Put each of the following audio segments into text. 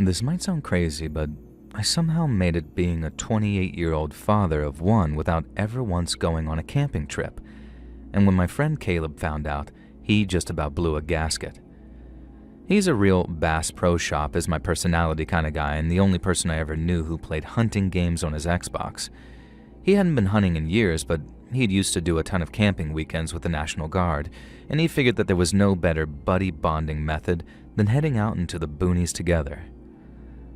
This might sound crazy, but I somehow made it being a 28-year-old father of one without ever once going on a camping trip. And when my friend Caleb found out, he just about blew a gasket. He's a real Bass Pro Shop is my personality kind of guy, and the only person I ever knew who played hunting games on his Xbox. He hadn't been hunting in years, but he'd used to do a ton of camping weekends with the National Guard, and he figured that there was no better buddy bonding method than heading out into the boonies together.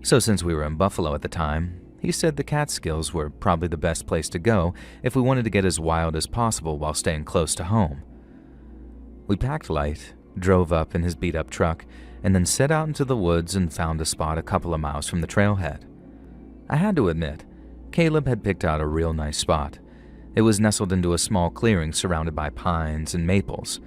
So since we were in Buffalo at the time, he said the Catskills were probably the best place to go if we wanted to get as wild as possible while staying close to home. We packed light, drove up in his beat-up truck, and then set out into the woods and found a spot a couple of miles from the trailhead. I had to admit, Caleb had picked out a real nice spot. It was nestled into a small clearing surrounded by pines and maples,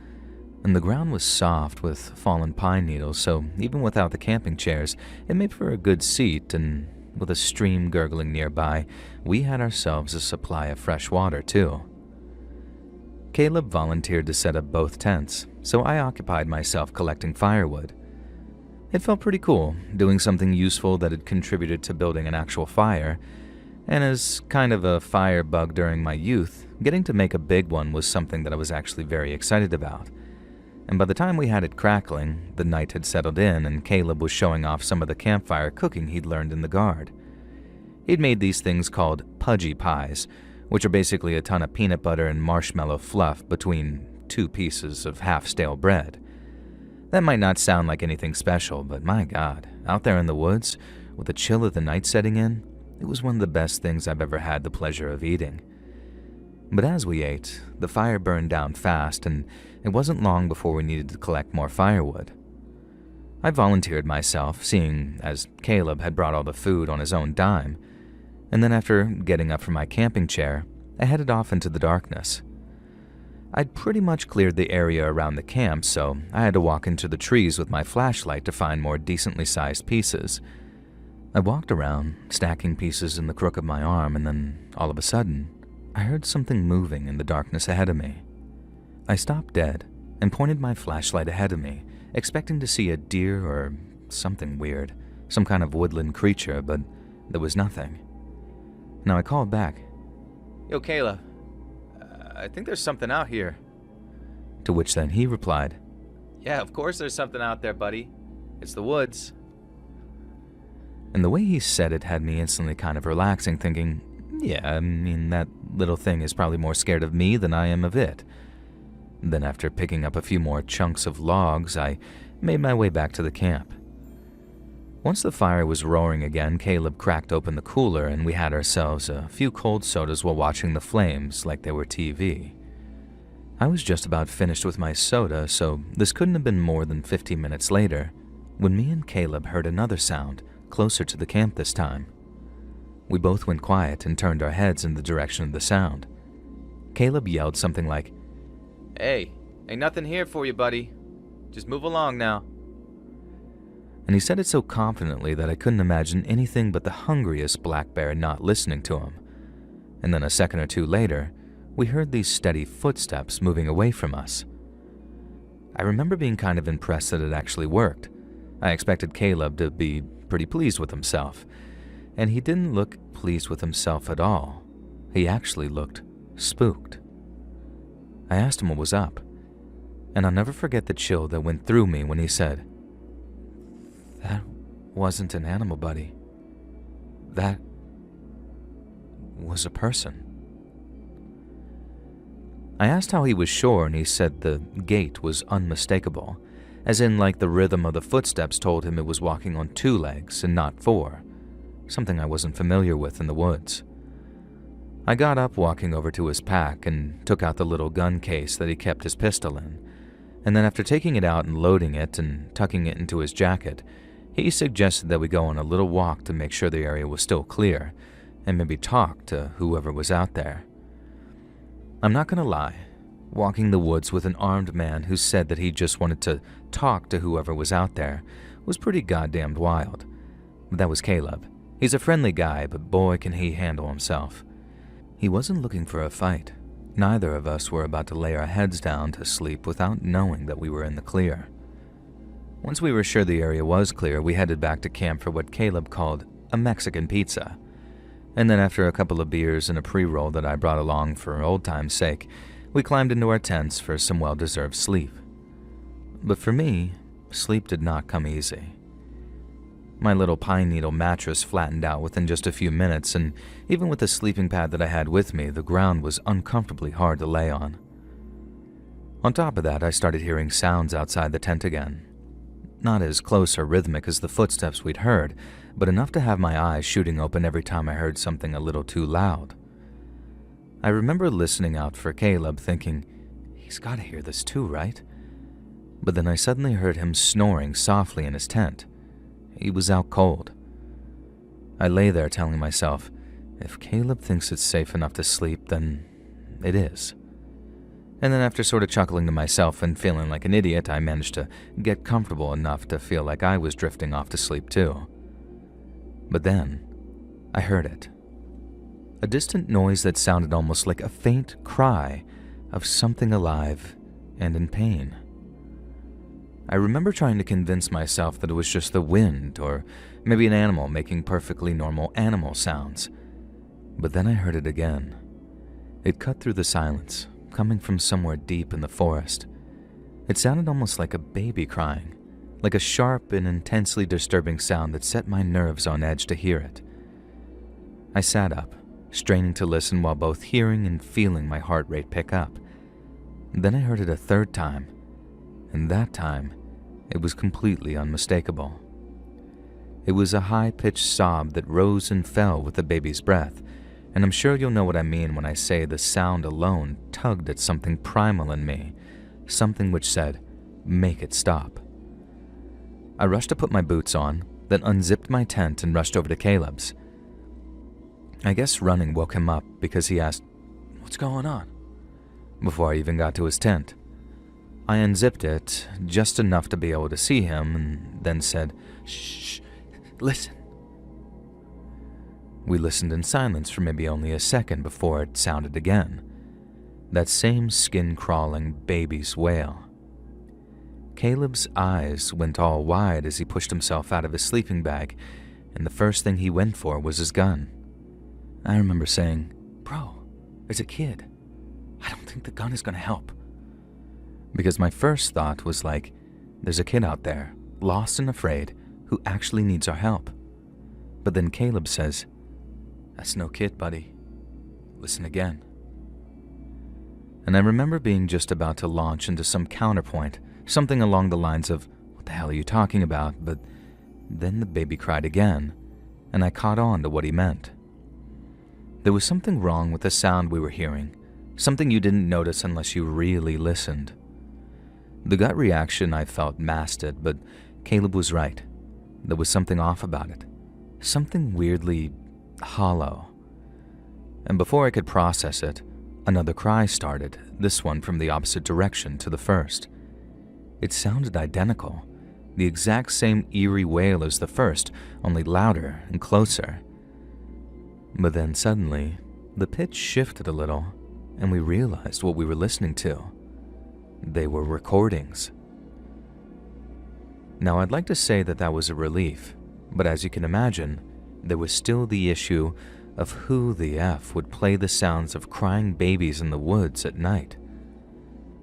and the ground was soft with fallen pine needles, so even without the camping chairs, it made for a good seat, and with a stream gurgling nearby, we had ourselves a supply of fresh water too. Caleb volunteered to set up both tents, so I occupied myself collecting firewood. It felt pretty cool, doing something useful that had contributed to building an actual fire, and as kind of a fire bug during my youth, getting to make a big one was something that I was actually very excited about. And by the time we had it crackling, the night had settled in and Caleb was showing off some of the campfire cooking he'd learned in the Guard. He'd made these things called pudgy pies, which are basically a ton of peanut butter and marshmallow fluff between two pieces of half-stale bread. That might not sound like anything special, but my God, out there in the woods, with the chill of the night setting in, it was one of the best things I've ever had the pleasure of eating. But as we ate, the fire burned down fast, and it wasn't long before we needed to collect more firewood. I volunteered myself, seeing as Caleb had brought all the food on his own dime, and then after getting up from my camping chair, I headed off into the darkness. I'd pretty much cleared the area around the camp, so I had to walk into the trees with my flashlight to find more decently sized pieces. I walked around, stacking pieces in the crook of my arm, and then, all of a sudden, I heard something moving in the darkness ahead of me. I stopped dead and pointed my flashlight ahead of me, expecting to see a deer or something weird, some kind of woodland creature, but there was nothing. Now I called back, "Yo, Kayla, I think there's something out here." To which then he replied, "Yeah, of course there's something out there, buddy. It's the woods." And the way he said it had me instantly kind of relaxing, thinking, yeah, I mean, that little thing is probably more scared of me than I am of it. Then after picking up a few more chunks of logs, I made my way back to the camp. Once the fire was roaring again, Caleb cracked open the cooler and we had ourselves a few cold sodas while watching the flames like they were TV. I was just about finished with my soda, so this couldn't have been more than 15 minutes later, when me and Caleb heard another sound, closer to the camp this time. We both went quiet and turned our heads in the direction of the sound. Caleb yelled something like, "Hey, ain't nothing here for you, buddy. Just move along now." And he said it so confidently that I couldn't imagine anything but the hungriest black bear not listening to him. And then a second or two later, we heard these steady footsteps moving away from us. I remember being kind of impressed that it actually worked. I expected Caleb to be pretty pleased with himself, and he didn't look pleased with himself at all. He actually looked spooked. I asked him what was up, and I'll never forget the chill that went through me when he said, "That wasn't an animal, buddy. That was a person." I asked how he was sure, and he said the gait was unmistakable, as in like the rhythm of the footsteps told him it was walking on 2 legs and not 4, something I wasn't familiar with in the woods. I got up walking over to his pack and took out the little gun case that he kept his pistol in, and then after taking it out and loading it and tucking it into his jacket, he suggested that we go on a little walk to make sure the area was still clear, and maybe talk to whoever was out there. I'm not gonna lie, walking the woods with an armed man who said that he just wanted to talk to whoever was out there was pretty goddamned wild. But that was Caleb. He's a friendly guy, but boy can he handle himself. He wasn't looking for a fight. Neither of us were about to lay our heads down to sleep without knowing that we were in the clear. Once we were sure the area was clear, we headed back to camp for what Caleb called a Mexican pizza. And then after a couple of beers and a pre-roll that I brought along for old time's sake, we climbed into our tents for some well-deserved sleep. But for me, sleep did not come easy. My little pine needle mattress flattened out within just a few minutes, and even with the sleeping pad that I had with me, the ground was uncomfortably hard to lay on. On top of that, I started hearing sounds outside the tent again. Not as close or rhythmic as the footsteps we'd heard, but enough to have my eyes shooting open every time I heard something a little too loud. I remember listening out for Caleb, thinking, he's got to hear this too, right? But then I suddenly heard him snoring softly in his tent. He was out cold. I lay there telling myself, if Caleb thinks it's safe enough to sleep, then it is. And then after sort of chuckling to myself and feeling like an idiot, I managed to get comfortable enough to feel like I was drifting off to sleep too. But then, I heard it. A distant noise that sounded almost like a faint cry of something alive and in pain. I remember trying to convince myself that it was just the wind or maybe an animal making perfectly normal animal sounds. But then I heard it again. It cut through the silence, coming from somewhere deep in the forest. It sounded almost like a baby crying, like a sharp and intensely disturbing sound that set my nerves on edge to hear it. I sat up, straining to listen while both hearing and feeling my heart rate pick up. Then I heard it a third time, and that time, it was completely unmistakable. It was a high-pitched sob that rose and fell with the baby's breath, and I'm sure you'll know what I mean when I say the sound alone tugged at something primal in me, something which said, "Make it stop." I rushed to put my boots on, then unzipped my tent and rushed over to Caleb's. I guess running woke him up because he asked, "What's going on?" before I even got to his tent. I unzipped it, just enough to be able to see him, and then said, "Shh, listen." We listened in silence for maybe only a second before it sounded again. That same skin-crawling baby's wail. Caleb's eyes went all wide as he pushed himself out of his sleeping bag, and the first thing he went for was his gun. I remember saying, "Bro, there's a kid. I don't think the gun is going to help." Because my first thought was like, there's a kid out there, lost and afraid, who actually needs our help. But then Caleb says, "That's no kid, buddy. Listen again." And I remember being just about to launch into some counterpoint, something along the lines of, "What the hell are you talking about?" But then the baby cried again, and I caught on to what he meant. There was something wrong with the sound we were hearing, something you didn't notice unless you really listened. The gut reaction I felt masked it, but Caleb was right. There was something off about it, something weirdly hollow. And before I could process it, another cry started, this one from the opposite direction to the first. It sounded identical, the exact same eerie wail as the first, only louder and closer. But then suddenly, the pitch shifted a little, and we realized what we were listening to. They were recordings. Now, I'd like to say that that was a relief, but as you can imagine, there was still the issue of who the F would play the sounds of crying babies in the woods at night.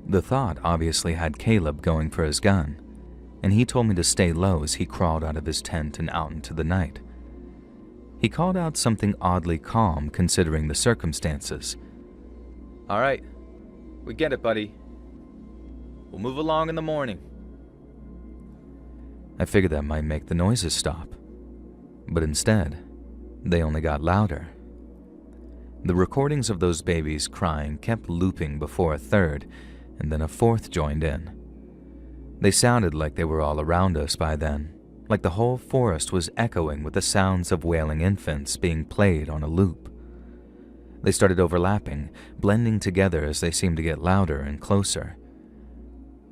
The thought obviously had Caleb going for his gun, and he told me to stay low as he crawled out of his tent and out into the night. He called out something oddly calm considering the circumstances. "All right, we get it, buddy. We'll move along in the morning." I figured that might make the noises stop, but instead, they only got louder. The recordings of those babies crying kept looping before a third, and then a fourth joined in. They sounded like they were all around us by then, like the whole forest was echoing with the sounds of wailing infants being played on a loop. They started overlapping, blending together as they seemed to get louder and closer.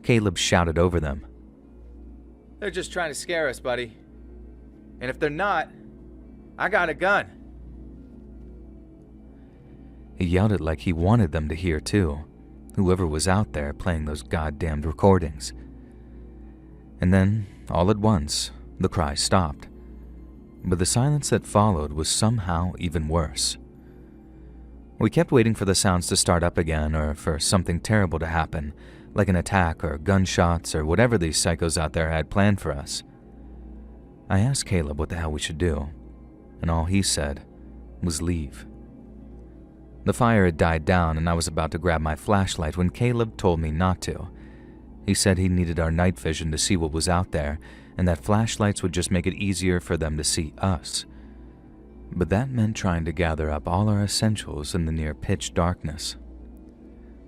Caleb shouted over them, "They're just trying to scare us, buddy. And if they're not, I got a gun." He yelled it like he wanted them to hear too, whoever was out there playing those goddamned recordings. And then all at once, the cries stopped. But the silence that followed was somehow even worse. We kept waiting for the sounds to start up again or for something terrible to happen, like an attack or gunshots or whatever these psychos out there had planned for us. I asked Caleb what the hell we should do, and all he said was leave. The fire had died down and I was about to grab my flashlight when Caleb told me not to. He said he needed our night vision to see what was out there and that flashlights would just make it easier for them to see us. But that meant trying to gather up all our essentials in the near pitch darkness.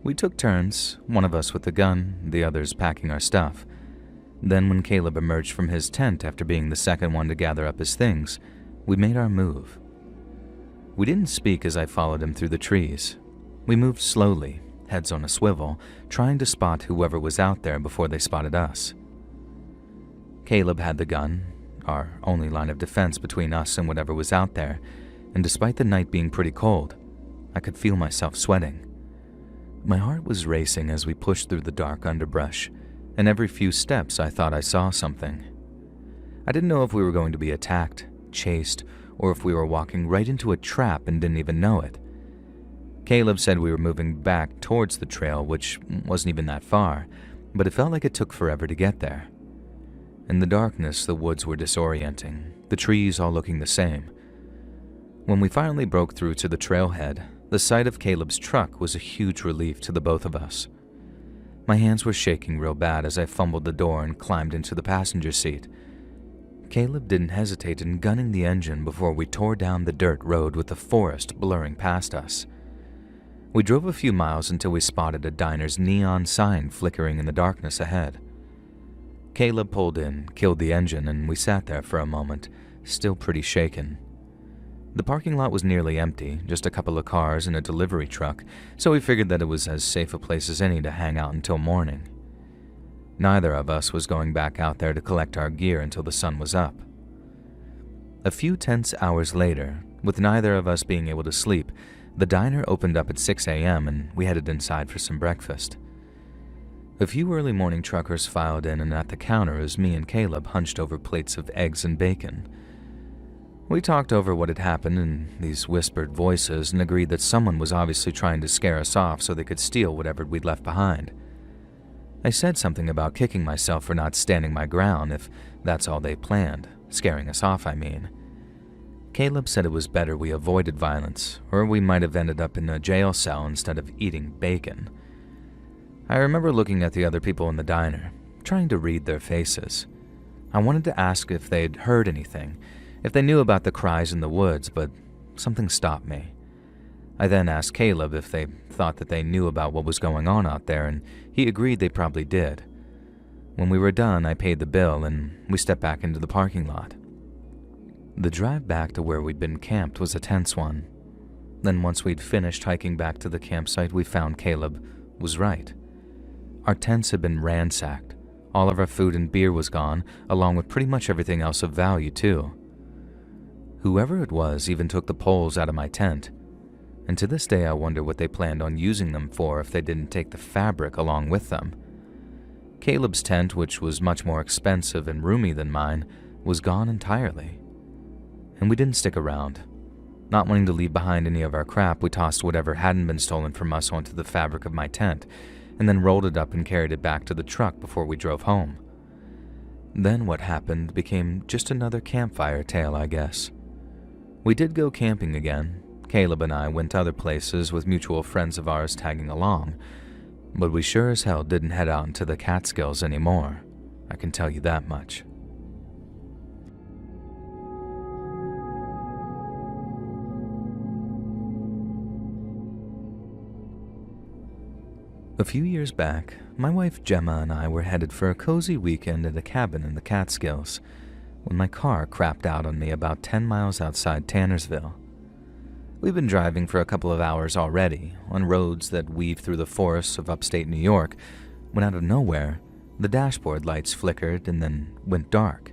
We took turns, one of us with a gun, the others packing our stuff. Then when Caleb emerged from his tent after being the second one to gather up his things, we made our move. We didn't speak as I followed him through the trees. We moved slowly, heads on a swivel, trying to spot whoever was out there before they spotted us. Caleb had the gun, our only line of defense between us and whatever was out there, and despite the night being pretty cold, I could feel myself sweating. My heart was racing as we pushed through the dark underbrush, and every few steps I thought I saw something. I didn't know if we were going to be attacked, chased, or if we were walking right into a trap and didn't even know it. Caleb said we were moving back towards the trail, which wasn't even that far, but it felt like it took forever to get there. In the darkness, the woods were disorienting, the trees all looking the same. When we finally broke through to the trailhead, the sight of Caleb's truck was a huge relief to the both of us. My hands were shaking real bad as I fumbled the door and climbed into the passenger seat. Caleb didn't hesitate in gunning the engine before we tore down the dirt road with the forest blurring past us. We drove a few miles until we spotted a diner's neon sign flickering in the darkness ahead. Caleb pulled in, killed the engine, and we sat there for a moment, still pretty shaken. The parking lot was nearly empty, just a couple of cars and a delivery truck, so we figured that it was as safe a place as any to hang out until morning. Neither of us was going back out there to collect our gear until the sun was up. A few tense hours later, with neither of us being able to sleep, the diner opened up at 6 a.m. and we headed inside for some breakfast. A few early morning truckers filed in and at the counter as me and Caleb hunched over plates of eggs and bacon. We talked over what had happened in these whispered voices and agreed that someone was obviously trying to scare us off so they could steal whatever we'd left behind. I said something about kicking myself for not standing my ground if that's all they planned, scaring us off, I mean. Caleb said it was better we avoided violence, or we might have ended up in a jail cell instead of eating bacon. I remember looking at the other people in the diner, trying to read their faces. I wanted to ask if they'd heard anything, if they knew about the cries in the woods, but something stopped me. I then asked Caleb if they thought that they knew about what was going on out there, and he agreed they probably did. When we were done, I paid the bill, and we stepped back into the parking lot. The drive back to where we'd been camped was a tense one. Then once we'd finished hiking back to the campsite, we found Caleb was right. Our tents had been ransacked. All of our food and beer was gone, along with pretty much everything else of value, too. Whoever it was even took the poles out of my tent, and to this day I wonder what they planned on using them for if they didn't take the fabric along with them. Caleb's tent, which was much more expensive and roomy than mine, was gone entirely. And we didn't stick around. Not wanting to leave behind any of our crap, we tossed whatever hadn't been stolen from us onto the fabric of my tent, and then rolled it up and carried it back to the truck before we drove home. Then what happened became just another campfire tale, I guess. We did go camping again. Caleb and I went other places with mutual friends of ours tagging along, but we sure as hell didn't head out into the Catskills anymore, I can tell you that much. A few years back, my wife Gemma and I were headed for a cozy weekend at a cabin in the Catskills when my car crapped out on me about 10 miles outside Tannersville. We've been driving for a couple of hours already, on roads that weave through the forests of upstate New York, when out of nowhere, the dashboard lights flickered and then went dark.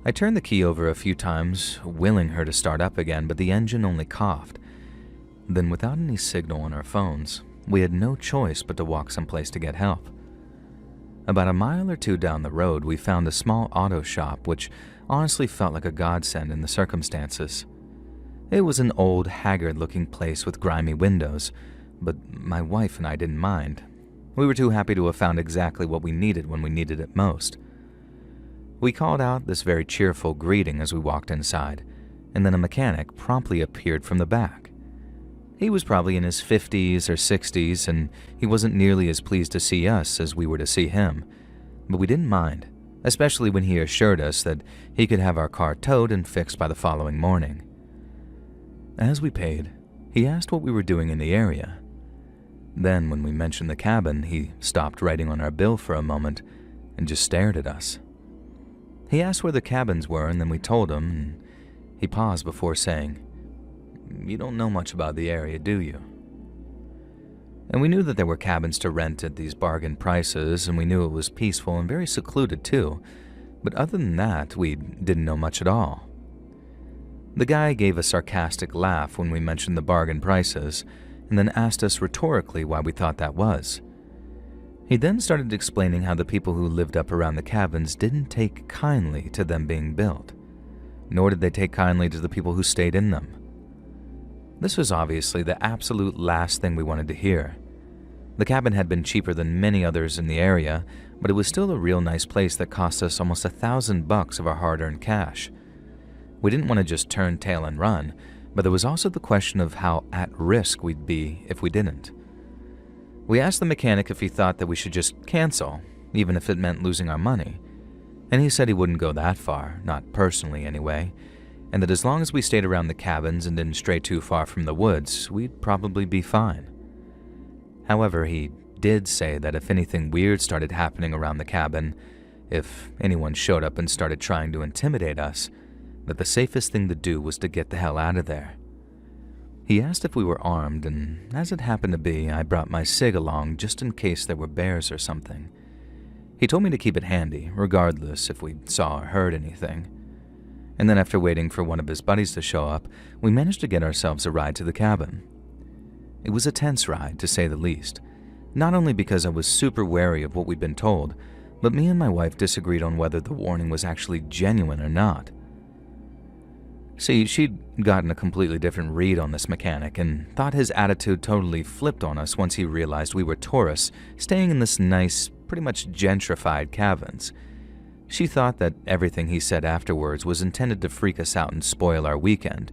I turned the key over a few times, willing her to start up again, but the engine only coughed. Then, without any signal on our phones, we had no choice but to walk someplace to get help. About a mile or two down the road, we found a small auto shop, which honestly felt like a godsend in the circumstances. It was an old, haggard-looking place with grimy windows, but my wife and I didn't mind. We were too happy to have found exactly what we needed when we needed it most. We called out this very cheerful greeting as we walked inside, and then a mechanic promptly appeared from the back. He was probably in his 50s or 60s, and he wasn't nearly as pleased to see us as we were to see him, but we didn't mind, especially when he assured us that he could have our car towed and fixed by the following morning. As we paid, he asked what we were doing in the area. Then, when we mentioned the cabin, he stopped writing on our bill for a moment and just stared at us. He asked where the cabins were, and then we told him, and he paused before saying, "You don't know much about the area, do you?" And we knew that there were cabins to rent at these bargain prices, and we knew it was peaceful and very secluded too, but other than that, we didn't know much at all. The guy gave a sarcastic laugh when we mentioned the bargain prices, and then asked us rhetorically why we thought that was. He then started explaining how the people who lived up around the cabins didn't take kindly to them being built, nor did they take kindly to the people who stayed in them. This was obviously the absolute last thing we wanted to hear. The cabin had been cheaper than many others in the area, but it was still a real nice place that cost us almost $1,000 of our hard-earned cash. We didn't want to just turn tail and run, but there was also the question of how at risk we'd be if we didn't. We asked the mechanic if he thought that we should just cancel, even if it meant losing our money, and he said he wouldn't go that far, not personally anyway, and that as long as we stayed around the cabins and didn't stray too far from the woods, we'd probably be fine. However, he did say that if anything weird started happening around the cabin, if anyone showed up and started trying to intimidate us, that the safest thing to do was to get the hell out of there. He asked if we were armed, and as it happened to be, I brought my cig along just in case there were bears or something. He told me to keep it handy, regardless if we saw or heard anything. And then after waiting for one of his buddies to show up, we managed to get ourselves a ride to the cabin. It was a tense ride, to say the least, not only because I was super wary of what we'd been told, but me and my wife disagreed on whether the warning was actually genuine or not. See, she'd gotten a completely different read on this mechanic and thought his attitude totally flipped on us once he realized we were tourists staying in this nice, pretty much gentrified cabins. She thought that everything he said afterwards was intended to freak us out and spoil our weekend,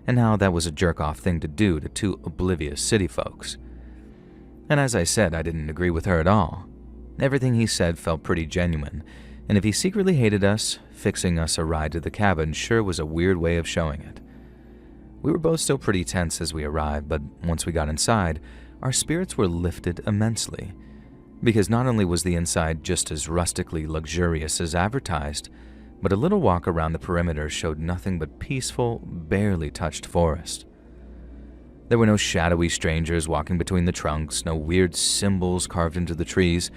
and how that was a jerk-off thing to do to two oblivious city folks. And as I said, I didn't agree with her at all. Everything he said felt pretty genuine, and if he secretly hated us, fixing us a ride to the cabin sure was a weird way of showing it. We were both still pretty tense as we arrived, but once we got inside, our spirits were lifted immensely, because not only was the inside just as rustically luxurious as advertised, but a little walk around the perimeter showed nothing but peaceful, barely touched forest. There were no shadowy strangers walking between the trunks, no weird symbols carved into the trees,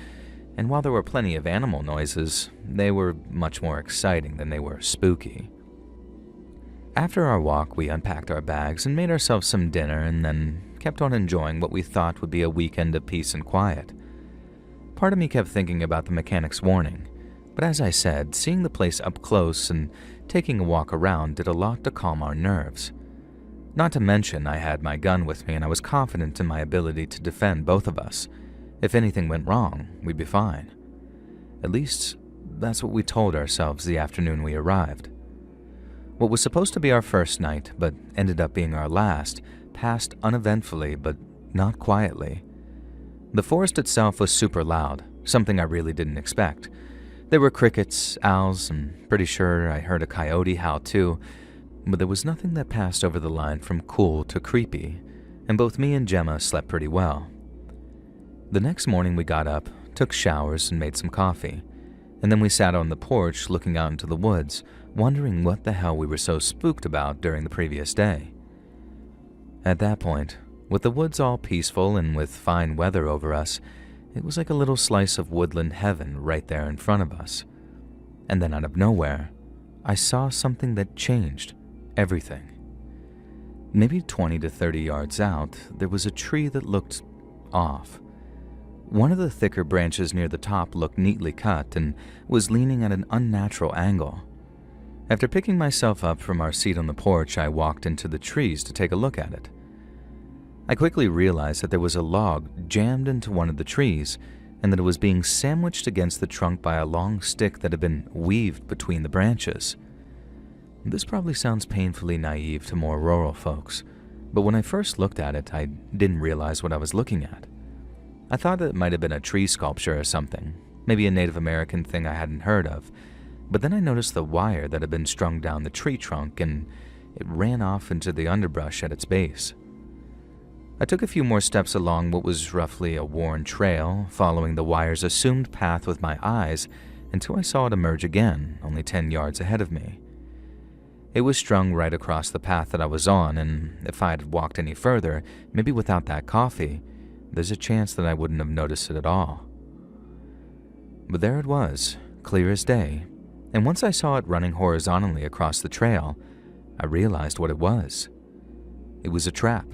and while there were plenty of animal noises, they were much more exciting than they were spooky. After our walk, we unpacked our bags and made ourselves some dinner, and then kept on enjoying what we thought would be a weekend of peace and quiet. Part of me kept thinking about the mechanic's warning, but as I said, seeing the place up close and taking a walk around did a lot to calm our nerves. Not to mention I had my gun with me and I was confident in my ability to defend both of us. If anything went wrong, we'd be fine. At least, that's what we told ourselves the afternoon we arrived. What was supposed to be our first night, but ended up being our last, passed uneventfully but not quietly. The forest itself was super loud, something I really didn't expect. There were crickets, owls, and pretty sure I heard a coyote howl too, but there was nothing that passed over the line from cool to creepy, and both me and Gemma slept pretty well. The next morning we got up, took showers, and made some coffee, and then we sat on the porch looking out into the woods, wondering what the hell we were so spooked about during the previous day. At that point, with the woods all peaceful and with fine weather over us, it was like a little slice of woodland heaven right there in front of us. And then out of nowhere, I saw something that changed everything. Maybe 20 to 30 yards out, there was a tree that looked off. One of the thicker branches near the top looked neatly cut and was leaning at an unnatural angle. After picking myself up from our seat on the porch, I walked into the trees to take a look at it. I quickly realized that there was a log jammed into one of the trees and that it was being sandwiched against the trunk by a long stick that had been weaved between the branches. This probably sounds painfully naive to more rural folks, but when I first looked at it, I didn't realize what I was looking at. I thought it might have been a tree sculpture or something, maybe a Native American thing I hadn't heard of, but then I noticed the wire that had been strung down the tree trunk and it ran off into the underbrush at its base. I took a few more steps along what was roughly a worn trail, following the wire's assumed path with my eyes until I saw it emerge again, only 10 yards ahead of me. It was strung right across the path that I was on, and if I had walked any further, maybe without that coffee, there's a chance that I wouldn't have noticed it at all. But there it was, clear as day, and once I saw it running horizontally across the trail, I realized what it was. It was a trap,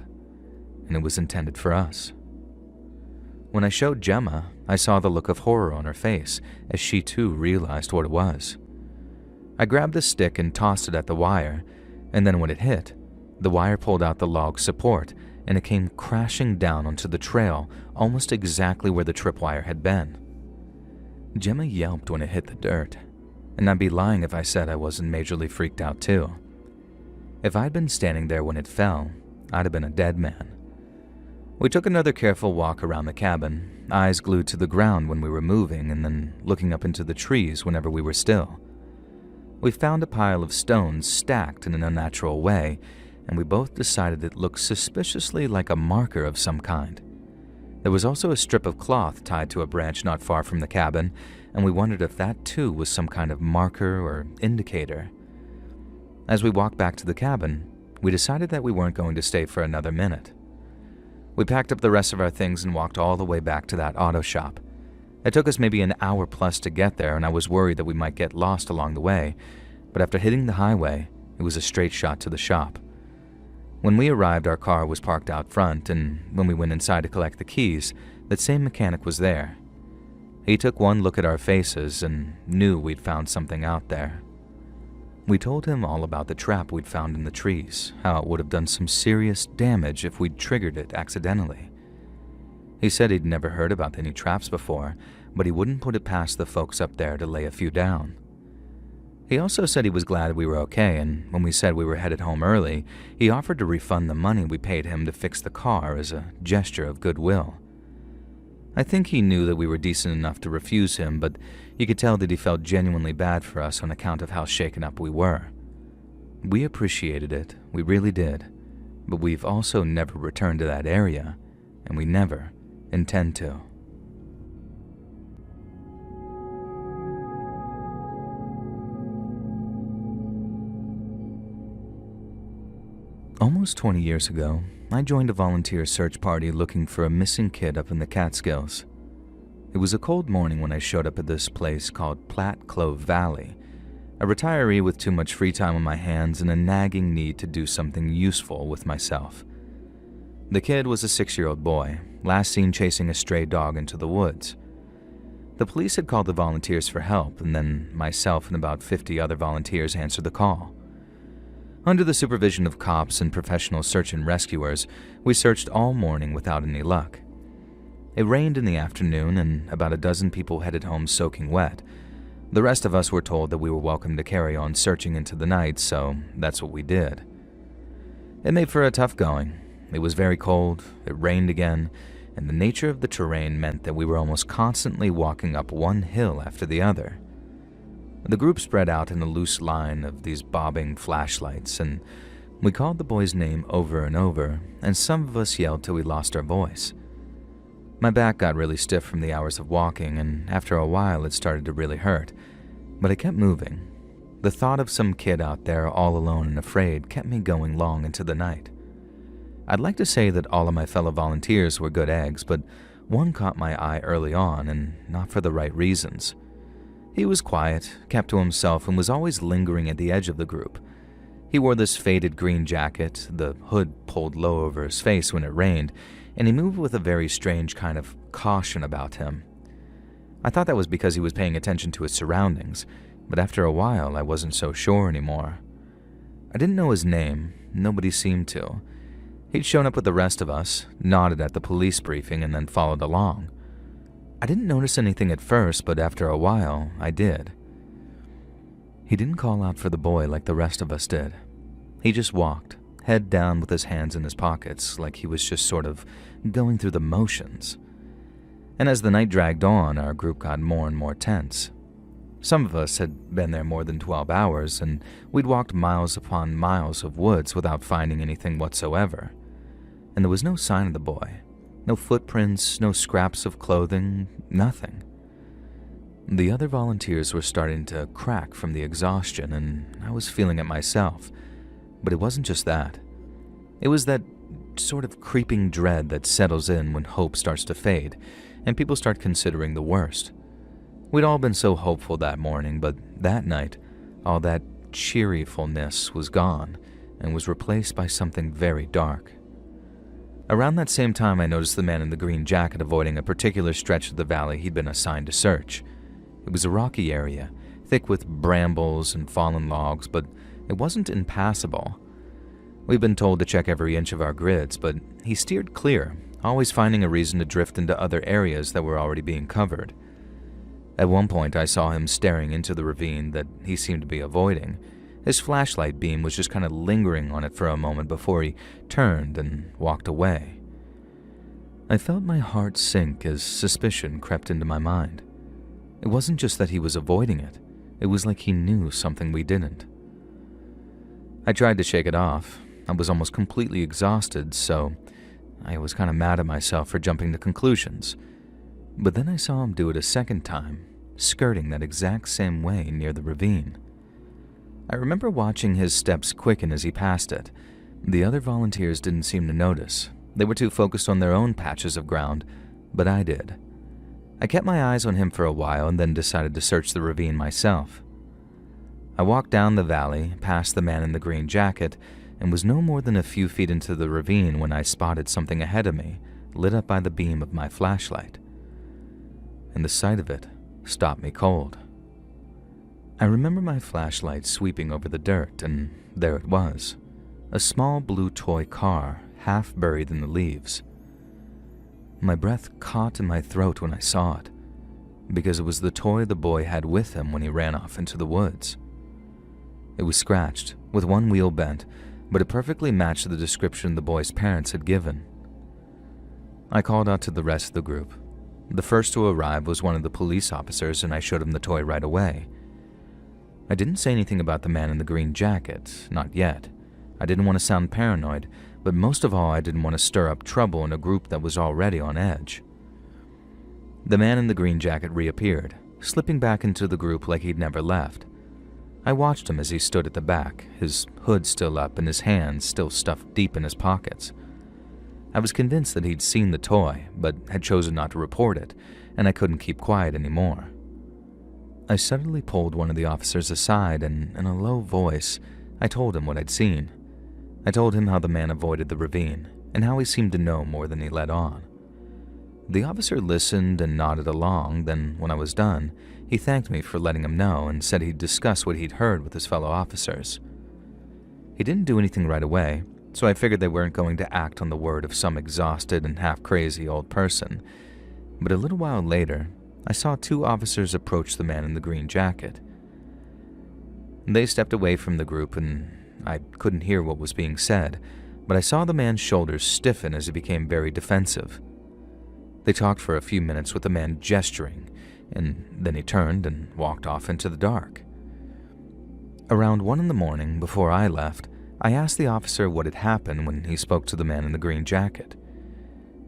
and it was intended for us. When I showed Gemma, I saw the look of horror on her face as she too realized what it was. I grabbed the stick and tossed it at the wire, and then when it hit, the wire pulled out the log support and it came crashing down onto the trail almost exactly where the tripwire had been. Gemma yelped when it hit the dirt, and I'd be lying if I said I wasn't majorly freaked out too. If I'd been standing there when it fell, I'd have been a dead man. We took another careful walk around the cabin, eyes glued to the ground when we were moving and then looking up into the trees whenever we were still. We found a pile of stones stacked in an unnatural way, and we both decided it looked suspiciously like a marker of some kind. There was also a strip of cloth tied to a branch not far from the cabin, and we wondered if that too was some kind of marker or indicator. As we walked back to the cabin, we decided that we weren't going to stay for another minute. We packed up the rest of our things and walked all the way back to that auto shop. It took us maybe an hour plus to get there, and I was worried that we might get lost along the way, but after hitting the highway, it was a straight shot to the shop. When we arrived, our car was parked out front, and when we went inside to collect the keys, that same mechanic was there. He took one look at our faces and knew we'd found something out there. We told him all about the trap we'd found in the trees, how it would have done some serious damage if we'd triggered it accidentally. He said he'd never heard about any traps before, but he wouldn't put it past the folks up there to lay a few down. He also said he was glad we were okay, and when we said we were headed home early, he offered to refund the money we paid him to fix the car as a gesture of goodwill. I think he knew that we were decent enough to refuse him, but you could tell that he felt genuinely bad for us on account of how shaken up we were. We appreciated it, we really did, but we've also never returned to that area, and we never intend to. Almost 20 years ago, I joined a volunteer search party looking for a missing kid up in the Catskills. It was a cold morning when I showed up at this place called Platte Clove Valley, a retiree with too much free time on my hands and a nagging need to do something useful with myself. The kid was a 6-year-old boy, last seen chasing a stray dog into the woods. The police had called the volunteers for help, and then myself and about 50 other volunteers answered the call. Under the supervision of cops and professional search and rescuers, we searched all morning without any luck. It rained in the afternoon, and about a dozen people headed home soaking wet. The rest of us were told that we were welcome to carry on searching into the night, so that's what we did. It made for a tough going. It was very cold, it rained again, and the nature of the terrain meant that we were almost constantly walking up one hill after the other. The group spread out in a loose line of these bobbing flashlights, and we called the boy's name over and over, and some of us yelled till we lost our voice. My back got really stiff from the hours of walking, and after a while it started to really hurt, but I kept moving. The thought of some kid out there all alone and afraid kept me going long into the night. I'd like to say that all of my fellow volunteers were good eggs, but one caught my eye early on, and not for the right reasons. He was quiet, kept to himself, and was always lingering at the edge of the group. He wore this faded green jacket, the hood pulled low over his face when it rained, and he moved with a very strange kind of caution about him. I thought that was because he was paying attention to his surroundings, but after a while I wasn't so sure anymore. I didn't know his name, nobody seemed to. He'd shown up with the rest of us, nodded at the police briefing, and then followed along. I didn't notice anything at first, but after a while, I did. He didn't call out for the boy like the rest of us did. He just walked, head down with his hands in his pockets, like he was just sort of going through the motions. And as the night dragged on, our group got more and more tense. Some of us had been there more than 12 hours, and we'd walked miles upon miles of woods without finding anything whatsoever. And there was no sign of the boy. No footprints, no scraps of clothing, nothing. The other volunteers were starting to crack from the exhaustion, and I was feeling it myself. But it wasn't just that. It was that sort of creeping dread that settles in when hope starts to fade, and people start considering the worst. We'd all been so hopeful that morning, but that night, all that cheerfulness was gone and was replaced by something very dark. Around that same time, I noticed the man in the green jacket avoiding a particular stretch of the valley he'd been assigned to search. It was a rocky area, thick with brambles and fallen logs, but it wasn't impassable. We'd been told to check every inch of our grids, but he steered clear, always finding a reason to drift into other areas that were already being covered. At one point, I saw him staring into the ravine that he seemed to be avoiding. His flashlight beam was just kind of lingering on it for a moment before he turned and walked away. I felt my heart sink as suspicion crept into my mind. It wasn't just that he was avoiding it. It was like he knew something we didn't. I tried to shake it off. I was almost completely exhausted, so I was kind of mad at myself for jumping to conclusions. But then I saw him do it a second time, skirting that exact same way near the ravine. I remember watching his steps quicken as he passed it. The other volunteers didn't seem to notice. They were too focused on their own patches of ground, but I did. I kept my eyes on him for a while and then decided to search the ravine myself. I walked down the valley, past the man in the green jacket, and was no more than a few feet into the ravine when I spotted something ahead of me, lit up by the beam of my flashlight. And the sight of it stopped me cold. I remember my flashlight sweeping over the dirt, and there it was, a small blue toy car, half buried in the leaves. My breath caught in my throat when I saw it, because it was the toy the boy had with him when he ran off into the woods. It was scratched, with one wheel bent, but it perfectly matched the description the boy's parents had given. I called out to the rest of the group. The first to arrive was one of the police officers, and I showed him the toy right away. I didn't say anything about the man in the green jacket, not yet. I didn't want to sound paranoid, but most of all I didn't want to stir up trouble in a group that was already on edge. The man in the green jacket reappeared, slipping back into the group like he'd never left. I watched him as he stood at the back, his hood still up and his hands still stuffed deep in his pockets. I was convinced that he'd seen the toy, but had chosen not to report it, and I couldn't keep quiet anymore. I suddenly pulled one of the officers aside, and in a low voice, I told him what I'd seen. I told him how the man avoided the ravine, and how he seemed to know more than he let on. The officer listened and nodded along, then when I was done, he thanked me for letting him know and said he'd discuss what he'd heard with his fellow officers. He didn't do anything right away, so I figured they weren't going to act on the word of some exhausted and half-crazy old person. But a little while later, I saw two officers approach the man in the green jacket. They stepped away from the group, and I couldn't hear what was being said, but I saw the man's shoulders stiffen as he became very defensive. They talked for a few minutes with the man gesturing, and then he turned and walked off into the dark. Around 1 a.m, before I left, I asked the officer what had happened when he spoke to the man in the green jacket.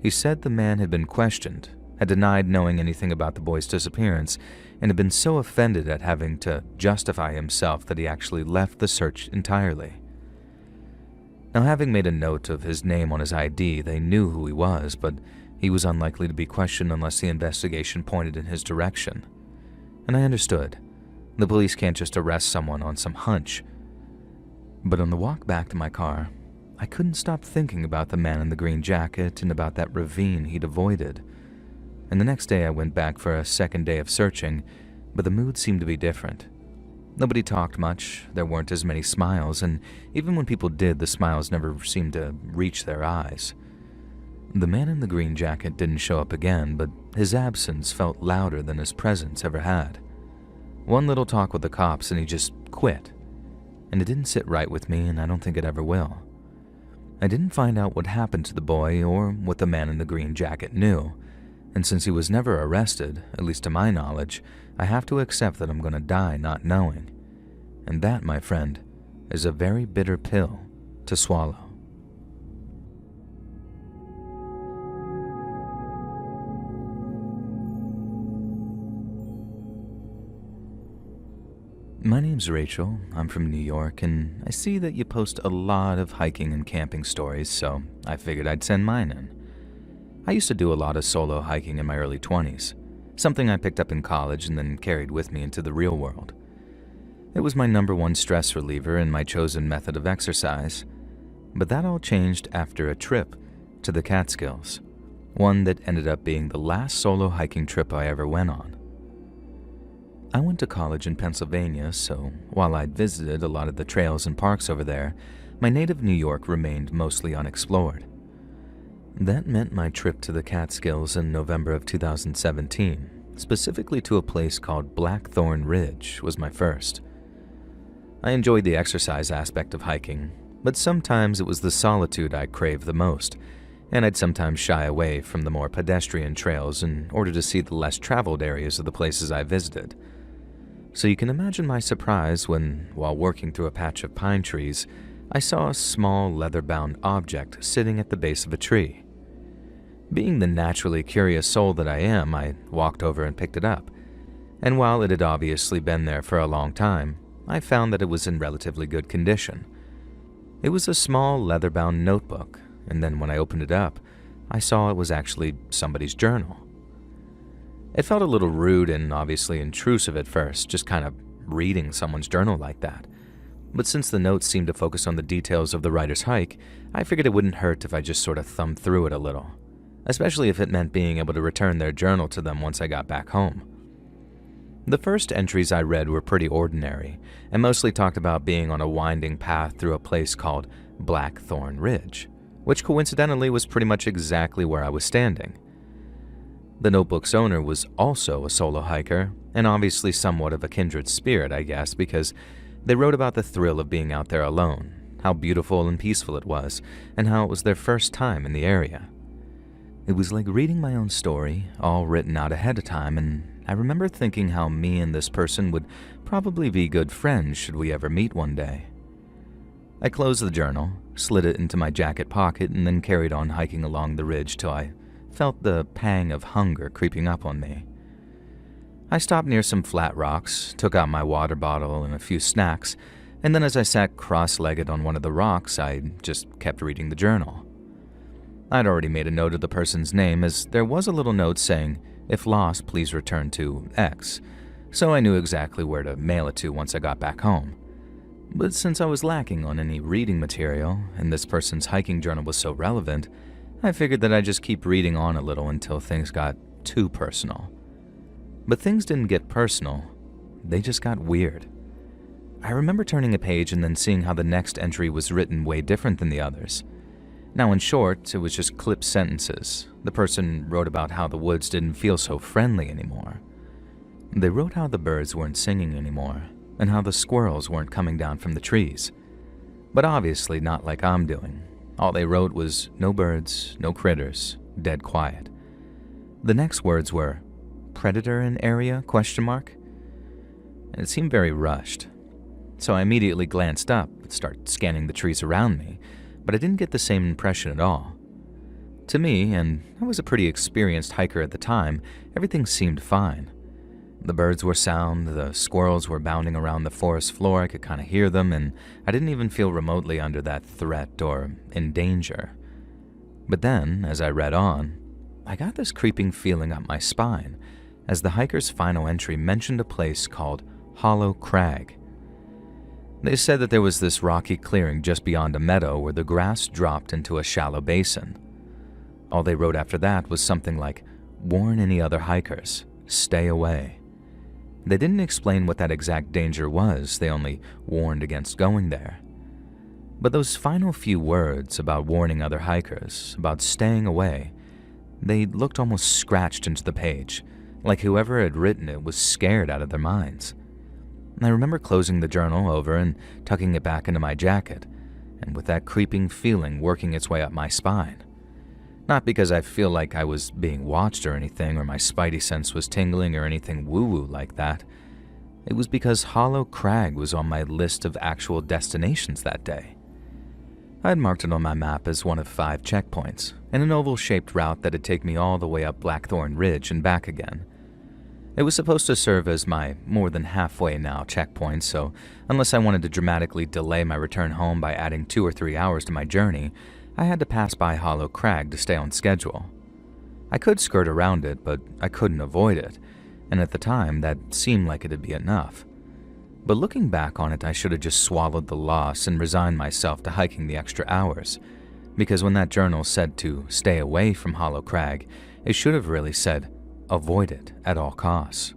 He said the man had been questioned, had denied knowing anything about the boy's disappearance, and had been so offended at having to justify himself that he actually left the search entirely. Now, having made a note of his name on his ID, they knew who he was, but he was unlikely to be questioned unless the investigation pointed in his direction. And I understood. The police can't just arrest someone on some hunch. But on the walk back to my car, I couldn't stop thinking about the man in the green jacket and about that ravine he'd avoided. And the next day I went back for a second day of searching, but the mood seemed to be different. Nobody talked much, there weren't as many smiles, and even when people did, the smiles never seemed to reach their eyes. The man in the green jacket didn't show up again, but his absence felt louder than his presence ever had. One little talk with the cops and he just quit. And it didn't sit right with me, and I don't think it ever will. I didn't find out what happened to the boy or what the man in the green jacket knew, and since he was never arrested, at least to my knowledge, I have to accept that I'm going to die not knowing. And that, my friend, is a very bitter pill to swallow. My name's Rachel, I'm from New York, and I see that you post a lot of hiking and camping stories, so I figured I'd send mine in. I used to do a lot of solo hiking in my early 20s, something I picked up in college and then carried with me into the real world. It was my #1 stress reliever and my chosen method of exercise, but that all changed after a trip to the Catskills, one that ended up being the last solo hiking trip I ever went on. I went to college in Pennsylvania, so while I'd visited a lot of the trails and parks over there, my native New York remained mostly unexplored. That meant my trip to the Catskills in November of 2017, specifically to a place called Blackthorn Ridge, was my first. I enjoyed the exercise aspect of hiking, but sometimes it was the solitude I craved the most, and I'd sometimes shy away from the more pedestrian trails in order to see the less traveled areas of the places I visited. So you can imagine my surprise when, while working through a patch of pine trees, I saw a small leather-bound object sitting at the base of a tree. Being the naturally curious soul that I am, I walked over and picked it up, and while it had obviously been there for a long time, I found that it was in relatively good condition. It was a small leather-bound notebook, and then when I opened it up, I saw it was actually somebody's journal. It felt a little rude and obviously intrusive at first, just kind of reading someone's journal like that. But since the notes seemed to focus on the details of the writer's hike, I figured it wouldn't hurt if I just sort of thumbed through it a little, especially if it meant being able to return their journal to them once I got back home. The first entries I read were pretty ordinary, and mostly talked about being on a winding path through a place called Blackthorn Ridge, which coincidentally was pretty much exactly where I was standing. The notebook's owner was also a solo hiker, and obviously somewhat of a kindred spirit, I guess, because they wrote about the thrill of being out there alone, how beautiful and peaceful it was, and how it was their first time in the area. It was like reading my own story, all written out ahead of time, and I remember thinking how me and this person would probably be good friends should we ever meet one day. I closed the journal, slid it into my jacket pocket, and then carried on hiking along the ridge till I felt the pang of hunger creeping up on me. I stopped near some flat rocks, took out my water bottle and a few snacks, and then as I sat cross-legged on one of the rocks, I just kept reading the journal. I'd already made a note of the person's name, as there was a little note saying, "If lost, please return to X," so I knew exactly where to mail it to once I got back home. But since I was lacking on any reading material, and this person's hiking journal was so relevant, I figured that I'd just keep reading on a little until things got too personal. But things didn't get personal, they just got weird. I remember turning a page and then seeing how the next entry was written way different than the others. Now in short, it was just clipped sentences. The person wrote about how the woods didn't feel so friendly anymore. They wrote how the birds weren't singing anymore, and how the squirrels weren't coming down from the trees. But obviously not like I'm doing. All they wrote was, "No birds, no critters, dead quiet." The next words were, "Predator in area?" And it seemed very rushed. So I immediately glanced up and started scanning the trees around me, but I didn't get the same impression at all. To me, and I was a pretty experienced hiker at the time, everything seemed fine. The birds were sound, the squirrels were bounding around the forest floor, I could kind of hear them, and I didn't even feel remotely under that threat or in danger. But then, as I read on, I got this creeping feeling up my spine, as the hiker's final entry mentioned a place called Hollow Crag. They said that there was this rocky clearing just beyond a meadow where the grass dropped into a shallow basin. All they wrote after that was something like, "Warn any other hikers, stay away." They didn't explain what that exact danger was, they only warned against going there. But those final few words about warning other hikers, about staying away, they looked almost scratched into the page, like whoever had written it was scared out of their minds. I remember closing the journal over and tucking it back into my jacket, and with that creeping feeling working its way up my spine. Not because I feel like I was being watched or anything, or my spidey sense was tingling or anything woo-woo like that. It was because Hollow Crag was on my list of actual destinations that day. I had marked it on my map as one of 5 checkpoints, and an oval-shaped route that'd take me all the way up Blackthorn Ridge and back again. It was supposed to serve as my more than halfway now checkpoint, so unless I wanted to dramatically delay my return home by adding 2 or 3 hours to my journey, I had to pass by Hollow Crag to stay on schedule. I could skirt around it, but I couldn't avoid it, and at the time that seemed like it'd be enough. But looking back on it, I should have just swallowed the loss and resigned myself to hiking the extra hours, because when that journal said to stay away from Hollow Crag, it should have really said, avoid it at all costs.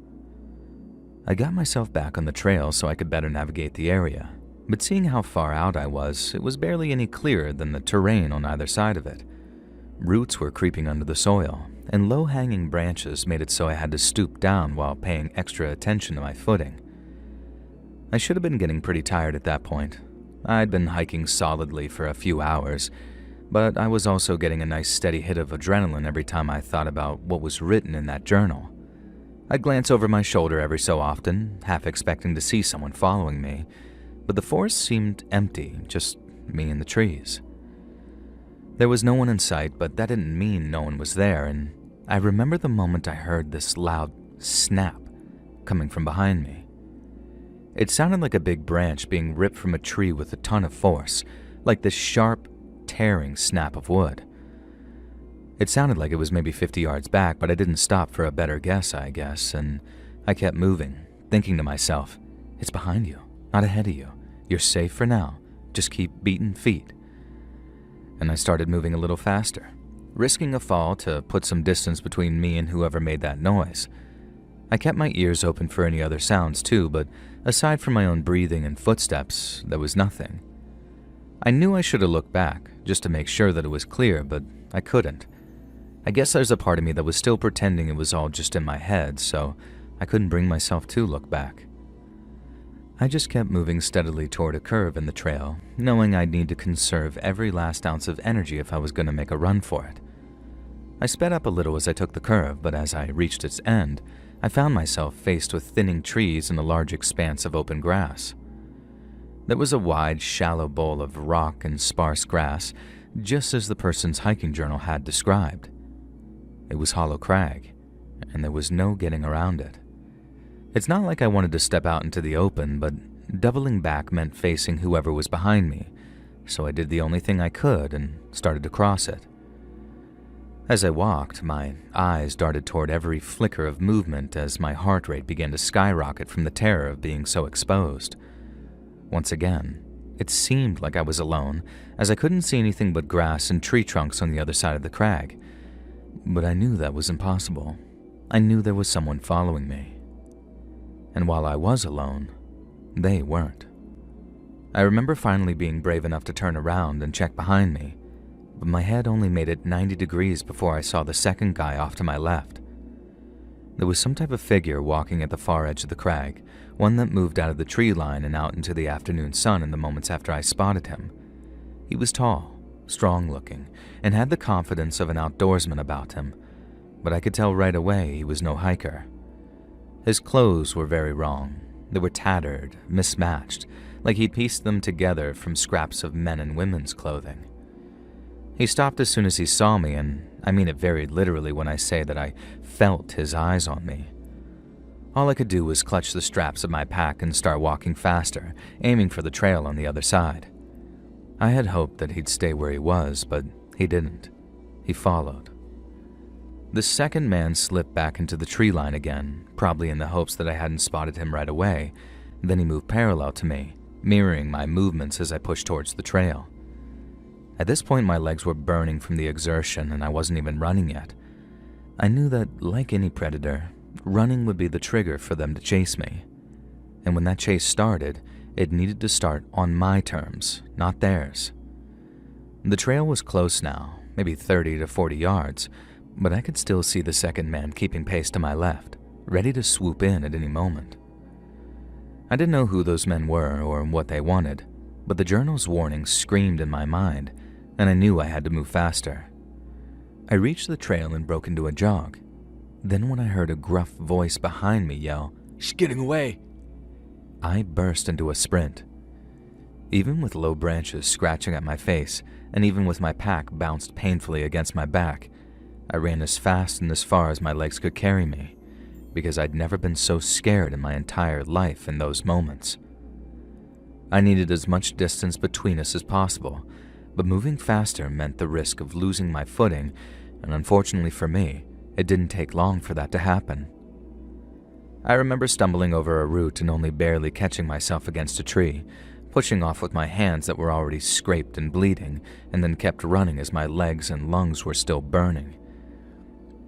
I got myself back on the trail so I could better navigate the area, but seeing how far out I was, it was barely any clearer than the terrain on either side of it. Roots were creeping under the soil, and low-hanging branches made it so I had to stoop down while paying extra attention to my footing. I should have been getting pretty tired at that point. I'd been hiking solidly for a few hours, but I was also getting a nice steady hit of adrenaline every time I thought about what was written in that journal. I'd glance over my shoulder every so often, half expecting to see someone following me, but the forest seemed empty, just me and the trees. There was no one in sight, but that didn't mean no one was there, and I remember the moment I heard this loud snap coming from behind me. It sounded like a big branch being ripped from a tree with a ton of force, like this sharp, tearing snap of wood. It sounded like it was maybe 50 yards back, but I didn't stop for a better guess, I guess, and I kept moving, thinking to myself, it's behind you, not ahead of you. You're safe for now. Just keep beating feet. And I started moving a little faster, risking a fall to put some distance between me and whoever made that noise. I kept my ears open for any other sounds too, but aside from my own breathing and footsteps, there was nothing. I knew I should have looked back, just to make sure that it was clear, but I couldn't. I guess there's a part of me that was still pretending it was all just in my head, so I couldn't bring myself to look back. I just kept moving steadily toward a curve in the trail, knowing I'd need to conserve every last ounce of energy if I was going to make a run for it. I sped up a little as I took the curve, but as I reached its end, I found myself faced with thinning trees and a large expanse of open grass. There was a wide, shallow bowl of rock and sparse grass, just as the person's hiking journal had described. It was Hollow Crag, and there was no getting around it. It's not like I wanted to step out into the open, but doubling back meant facing whoever was behind me, so I did the only thing I could and started to cross it. As I walked, my eyes darted toward every flicker of movement as my heart rate began to skyrocket from the terror of being so exposed. Once again, it seemed like I was alone, as I couldn't see anything but grass and tree trunks on the other side of the crag. But I knew that was impossible. I knew there was someone following me. And while I was alone, they weren't. I remember finally being brave enough to turn around and check behind me, but my head only made it 90 degrees before I saw the second guy off to my left. There was some type of figure walking at the far edge of the crag, one that moved out of the tree line and out into the afternoon sun in the moments after I spotted him. He was tall, strong-looking, and had the confidence of an outdoorsman about him, but I could tell right away he was no hiker. His clothes were very wrong. They were tattered, mismatched, like he'd pieced them together from scraps of men and women's clothing. He stopped as soon as he saw me, and I mean it very literally when I say that I felt his eyes on me. All I could do was clutch the straps of my pack and start walking faster, aiming for the trail on the other side. I had hoped that he'd stay where he was, but he didn't. He followed. The second man slipped back into the tree line again, probably in the hopes that I hadn't spotted him right away. Then he moved parallel to me, mirroring my movements as I pushed towards the trail. At this point, my legs were burning from the exertion and I wasn't even running yet. I knew that, like any predator, running would be the trigger for them to chase me. And when that chase started, it needed to start on my terms, not theirs. The trail was close now, maybe 30 to 40 yards, but I could still see the second man keeping pace to my left, ready to swoop in at any moment. I didn't know who those men were or what they wanted, but the journal's warning screamed in my mind, and I knew I had to move faster. I reached the trail and broke into a jog. Then when I heard a gruff voice behind me yell, "She's getting away!" I burst into a sprint. Even with low branches scratching at my face, and even with my pack bounced painfully against my back, I ran as fast and as far as my legs could carry me, because I'd never been so scared in my entire life in those moments. I needed as much distance between us as possible, but moving faster meant the risk of losing my footing, and unfortunately for me, it didn't take long for that to happen. I remember stumbling over a root and only barely catching myself against a tree, pushing off with my hands that were already scraped and bleeding, and then kept running as my legs and lungs were still burning.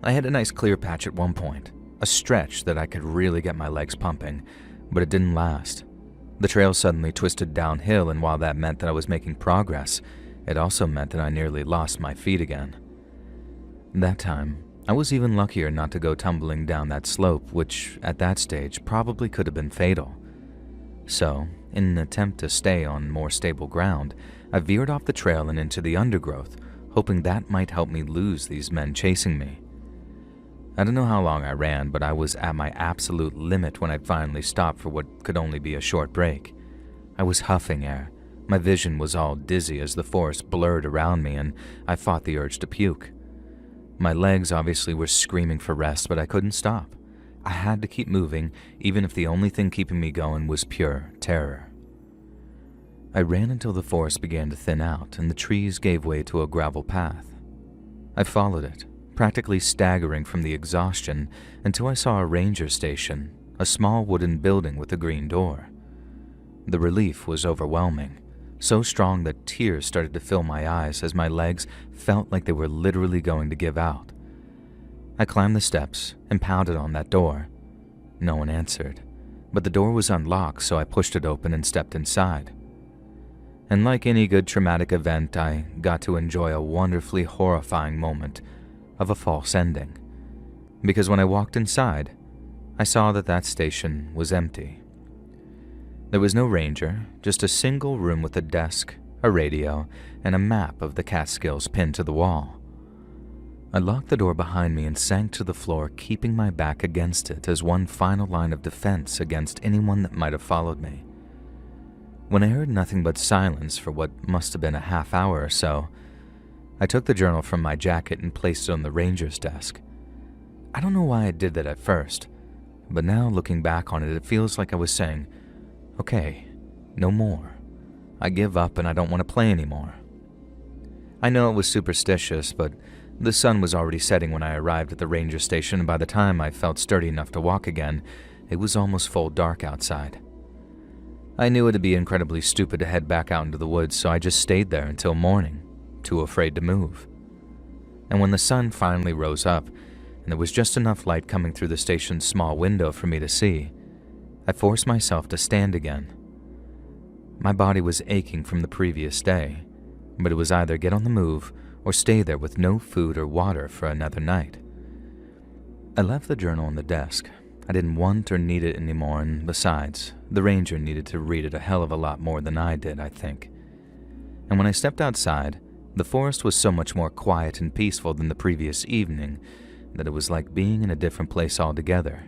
I hit a nice clear patch at one point, a stretch that I could really get my legs pumping, but it didn't last. The trail suddenly twisted downhill, and while that meant that I was making progress, it also meant that I nearly lost my feet again. That time, I was even luckier not to go tumbling down that slope, which at that stage probably could have been fatal. So, in an attempt to stay on more stable ground, I veered off the trail and into the undergrowth, hoping that might help me lose these men chasing me. I don't know how long I ran, but I was at my absolute limit when I finally stopped for what could only be a short break. I was huffing air. My vision was all dizzy as the forest blurred around me, and I fought the urge to puke. My legs obviously were screaming for rest, but I couldn't stop. I had to keep moving, even if the only thing keeping me going was pure terror. I ran until the forest began to thin out and the trees gave way to a gravel path. I followed it, practically staggering from the exhaustion, until I saw a ranger station, a small wooden building with a green door. The relief was overwhelming, so strong that tears started to fill my eyes as my legs felt like they were literally going to give out. I climbed the steps and pounded on that door. No one answered, but the door was unlocked, so I pushed it open and stepped inside. And like any good traumatic event, I got to enjoy a wonderfully horrifying moment of a false ending. Because when I walked inside, I saw that that station was empty. There was no ranger, just a single room with a desk, a radio, and a map of the Catskills pinned to the wall. I locked the door behind me and sank to the floor, keeping my back against it as one final line of defense against anyone that might have followed me. When I heard nothing but silence for what must have been a half hour or so, I took the journal from my jacket and placed it on the ranger's desk. I don't know why I did that at first, but now looking back on it, it feels like I was saying, "Okay, no more. I give up and I don't want to play anymore." I know it was superstitious, but the sun was already setting when I arrived at the ranger station, and by the time I felt sturdy enough to walk again, it was almost full dark outside. I knew it'd be incredibly stupid to head back out into the woods, so I just stayed there until morning, too afraid to move. And when the sun finally rose up, and there was just enough light coming through the station's small window for me to see, I forced myself to stand again. My body was aching from the previous day, but it was either get on the move or stay there with no food or water for another night. I left the journal on the desk. I didn't want or need it anymore, and besides, the ranger needed to read it a hell of a lot more than I did, I think. And when I stepped outside, the forest was so much more quiet and peaceful than the previous evening that it was like being in a different place altogether.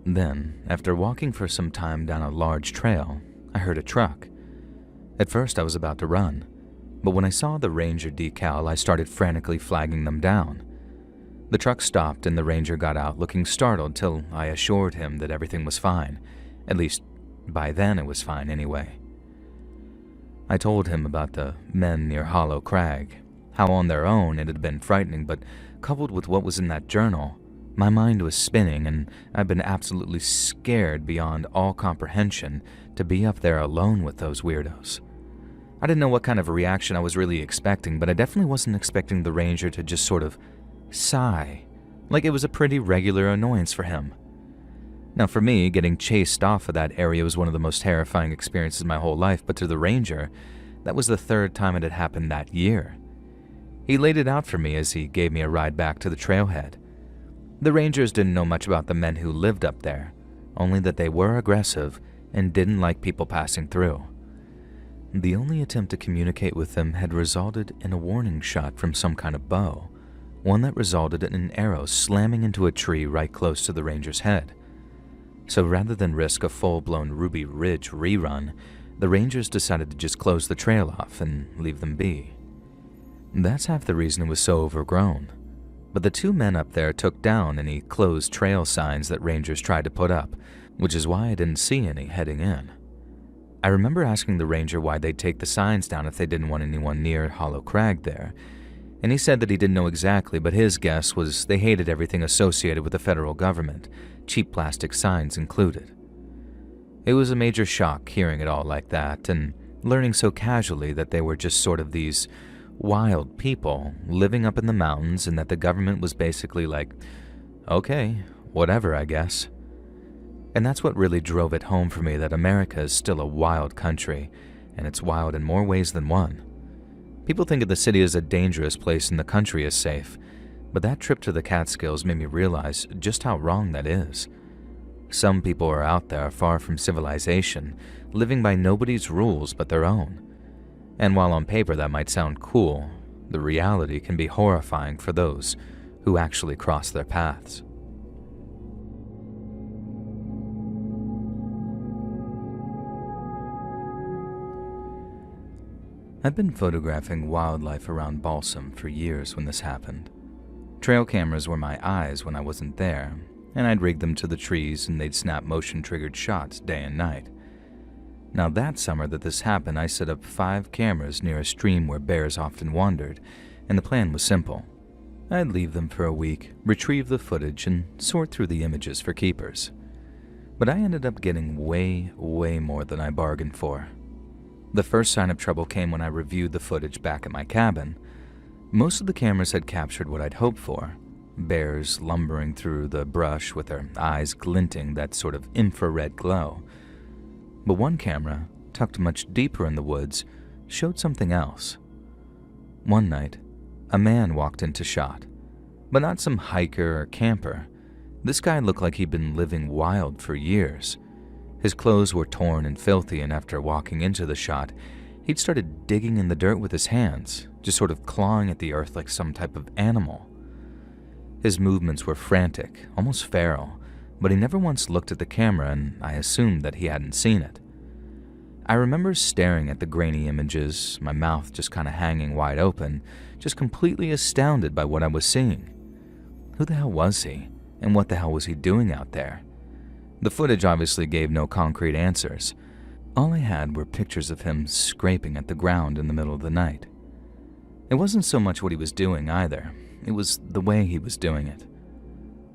Then, after walking for some time down a large trail, I heard a truck. At first I was about to run, but when I saw the ranger decal, I started frantically flagging them down. The truck stopped and the ranger got out looking startled till I assured him that everything was fine. At least, by then it was fine anyway. I told him about the men near Hollow Crag, how on their own it had been frightening, but coupled with what was in that journal, My mind was spinning, and I'd been absolutely scared beyond all comprehension to be up there alone with those weirdos. I didn't know what kind of a reaction I was really expecting, but I definitely wasn't expecting the ranger to just sort of sigh, like it was a pretty regular annoyance for him. Now for me, getting chased off of that area was one of the most terrifying experiences of my whole life, but to the ranger, that was the third time it had happened that year. He laid it out for me as he gave me a ride back to the trailhead. The rangers didn't know much about the men who lived up there, only that they were aggressive and didn't like people passing through. The only attempt to communicate with them had resulted in a warning shot from some kind of bow, one that resulted in an arrow slamming into a tree right close to the ranger's head. So rather than risk a full-blown Ruby Ridge rerun, the rangers decided to just close the trail off and leave them be. That's half the reason it was so overgrown. But the two men up there took down any closed trail signs that rangers tried to put up, which is why I didn't see any heading in. I remember asking the ranger why they'd take the signs down if they didn't want anyone near Hollow Crag there, and he said that he didn't know exactly, but his guess was they hated everything associated with the federal government, cheap plastic signs included. It was a major shock hearing it all like that, and learning so casually that they were just sort of these wild people living up in the mountains and that the government was basically like, okay, whatever, I guess. And that's what really drove it home for me that America is still a wild country, and it's wild in more ways than one. People think of the city as a dangerous place and the country as safe, but that trip to the Catskills made me realize just how wrong that is. Some people are out there far from civilization, living by nobody's rules but their own. And while on paper that might sound cool, the reality can be horrifying for those who actually cross their paths. I've been photographing wildlife around Balsam for years when this happened. Trail cameras were my eyes when I wasn't there, and I'd rig them to the trees and they'd snap motion-triggered shots day and night. Now that summer that this happened, I set up 5 cameras near a stream where bears often wandered, and the plan was simple. I'd leave them for a week, retrieve the footage, and sort through the images for keepers. But I ended up getting way more than I bargained for. The first sign of trouble came when I reviewed the footage back at my cabin. Most of the cameras had captured what I'd hoped for. Bears lumbering through the brush with their eyes glinting that sort of infrared glow. But one camera, tucked much deeper in the woods, showed something else. One night, a man walked into shot, but not some hiker or camper. This guy looked like he'd been living wild for years. His clothes were torn and filthy, and after walking into the shot, he'd started digging in the dirt with his hands, just sort of clawing at the earth like some type of animal. His movements were frantic, almost feral, but he never once looked at the camera, and I assumed that he hadn't seen it. I remember staring at the grainy images, my mouth just kind of hanging wide open, just completely astounded by what I was seeing. Who the hell was he, and what the hell was he doing out there? The footage obviously gave no concrete answers. All I had were pictures of him scraping at the ground in the middle of the night. It wasn't so much what he was doing either, it was the way he was doing it.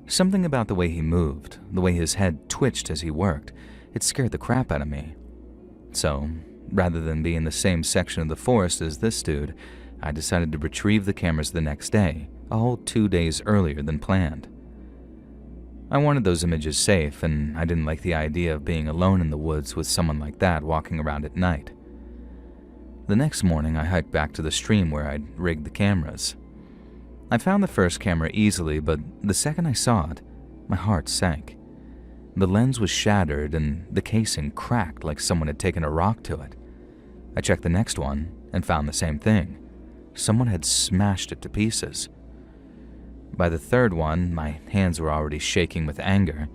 Something about the way he moved, the way his head twitched as he worked, it scared the crap out of me. So, rather than be in the same section of the forest as this dude, I decided to retrieve the cameras the next day, a whole 2 days earlier than planned. I wanted those images safe, and I didn't like the idea of being alone in the woods with someone like that walking around at night. The next morning, I hiked back to the stream where I'd rigged the cameras. I found the first camera easily, but the second I saw it, my heart sank. The lens was shattered, and the casing cracked like someone had taken a rock to it. I checked the next one and found the same thing. Someone had smashed it to pieces. By the third one, my hands were already shaking with anger.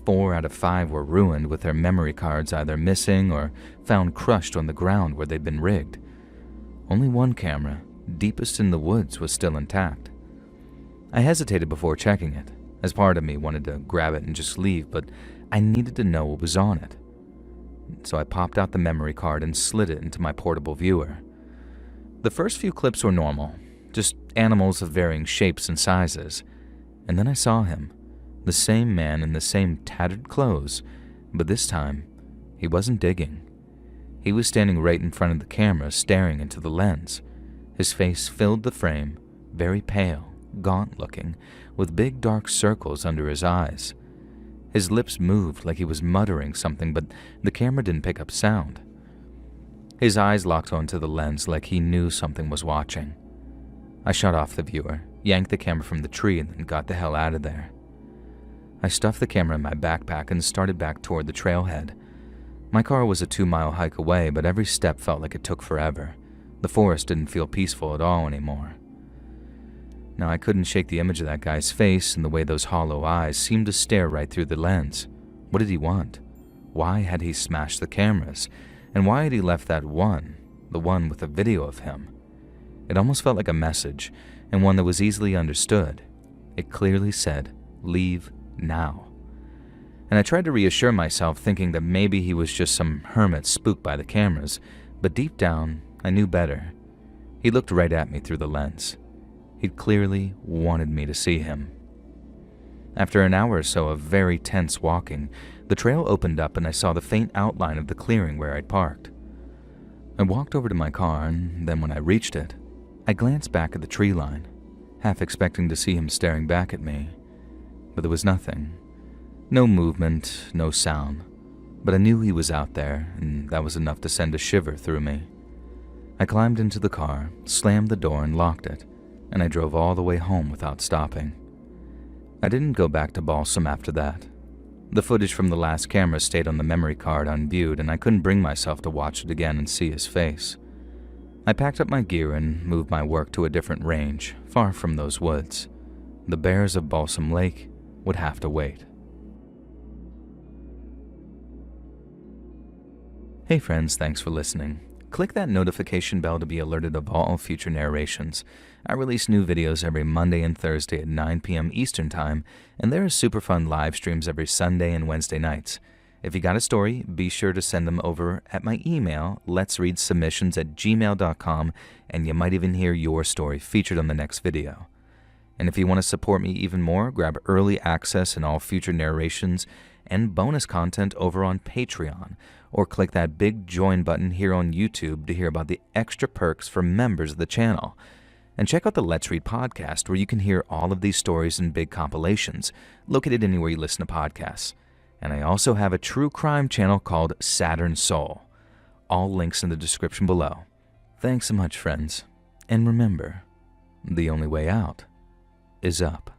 4 out of 5 were ruined, with their memory cards either missing or found crushed on the ground where they'd been rigged. Only one camera, deepest in the woods, was still intact. I hesitated before checking it, as part of me wanted to grab it and just leave, but I needed to know what was on it. So I popped out the memory card and slid it into my portable viewer. The first few clips were normal, just animals of varying shapes and sizes. And then I saw him, The same man in the same tattered clothes, but this time, he wasn't digging. He was standing right in front of the camera, staring into the lens. His face filled the frame, very pale, gaunt-looking, with big dark circles under his eyes. His lips moved like he was muttering something, but the camera didn't pick up sound. His eyes locked onto the lens like he knew something was watching. I shut off the viewer, yanked the camera from the tree, and then got the hell out of there. I stuffed the camera in my backpack and started back toward the trailhead. My car was a 2-mile hike away, but every step felt like it took forever. The forest didn't feel peaceful at all anymore. Now, I couldn't shake the image of that guy's face and the way those hollow eyes seemed to stare right through the lens. What did he want? Why had he smashed the cameras? And why had he left that one, the one with a video of him? It almost felt like a message, and one that was easily understood. It clearly said, "Leave now." And I tried to reassure myself, thinking that maybe he was just some hermit spooked by the cameras, but deep down, I knew better. He looked right at me through the lens. He'd clearly wanted me to see him. After an hour or so of very tense walking, the trail opened up and I saw the faint outline of the clearing where I'd parked. I walked over to my car, and then when I reached it, I glanced back at the tree line, half expecting to see him staring back at me. But there was nothing. No movement, no sound. But I knew he was out there, and that was enough to send a shiver through me. I climbed into the car, slammed the door and locked it, and I drove all the way home without stopping. I didn't go back to Balsam after that. The footage from the last camera stayed on the memory card unviewed, and I couldn't bring myself to watch it again and see his face. I packed up my gear and moved my work to a different range, far from those woods. The bears of Balsam Lake would have to wait. Hey friends, thanks for listening. Click that notification bell to be alerted of all future narrations. I release new videos every Monday and Thursday at 9 p.m. Eastern Time, and there are super fun live streams every Sunday and Wednesday nights. If you got a story, be sure to send them over at my email, letsreadsubmissions@gmail.com, and you might even hear your story featured on the next video. And if you want to support me even more, grab early access and all future narrations and bonus content over on Patreon, or click that big join button here on YouTube to hear about the extra perks for members of the channel. And check out the Let's Read podcast, where you can hear all of these stories in big compilations, located anywhere you listen to podcasts. And I also have a true crime channel called Saturn Soul. All links in the description below. Thanks so much, friends. And remember, the only way out is up.